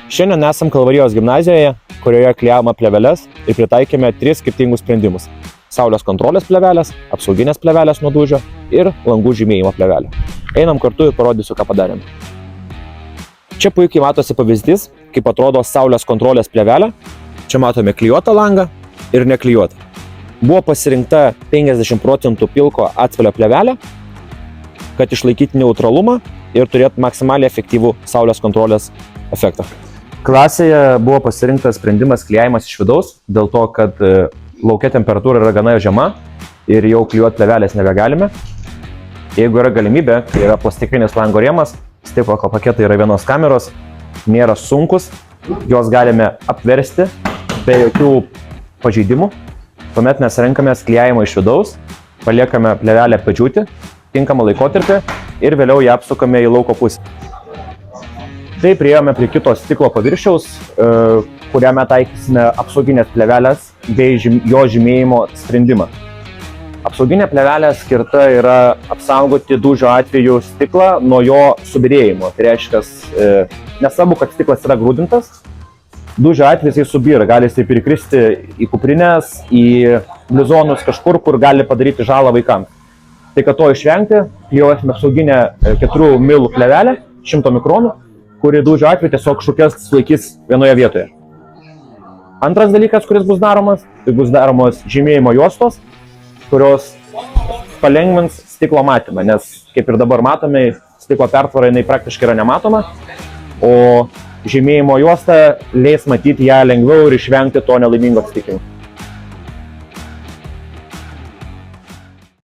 Šiandien esam Kalvarijos gimnazijoje, kurioje klijavome plėveles ir pritaikėme 3 skirtingus sprendimus. Saulės kontrolės plėvelės, apsauginės plėvelės nuo dūžio ir langų žymėjimo plėvelė. Einam kartu ir parodysiu, ką padarėme. Čia puikiai matosi pavyzdys, kaip atrodo saulės kontrolės plėvelė. Čia matome klijuotą langą ir neklijuotą. Buvo pasirinkta 50% pilko atspalvio plėvelė, kad išlaikyti neutralumą ir turėti maksimaliai efektyvų saulės kontrolės efektą. Klasėje buvo pasirinktas sprendimas klijavimas iš vidaus, dėl to, kad lauke temperatūra yra gana žema ir jau klijuoti plėvelės nebegalime. Jeigu yra galimybė, tai yra plastikinis lango rėmas, stiklo paketai yra vienos kameros, nėra sunkus, juos galime apversti be jokių pažeidimų. Tuomet mes renkamės klijavimą iš vidaus, paliekame plėvelę padžiūti, tinkamą laikotarpį ir vėliau ją apsukame į lauko pusę. Tai priėjome prie kito stiklo paviršiaus, kuriame taikysime apsauginės plėvelės bei jo žymėjimo sprendimą. Apsauginė plėvelė skirta yra apsaugoti dūžio atveju stiklą nuo jo subyrėjimo. Tai reiškia, nesvarbu, kad stiklas yra grūdintas, dūžio atveju jisai subyra, gali jisai prikristi į kuprinės, į blizonus kažkur, kur gali padaryti žalą vaikams. Tai kad to išvengti, klijuosime apsauginę 4 milų plėvelę, 100 mikronų, kuri dūžio atveju tiesiog šukes laikys vienoje vietoje. Antras dalykas, kuris bus daromas, tai bus daromos žymėjimo juostos, kurios palengvins stiklo matymą, nes kaip ir dabar matome, stiklo pertvara jinai praktiškai yra nematoma, o žymėjimo juosta leis matyti ją lengviau ir išvengti to nelaimingo atsitikimo.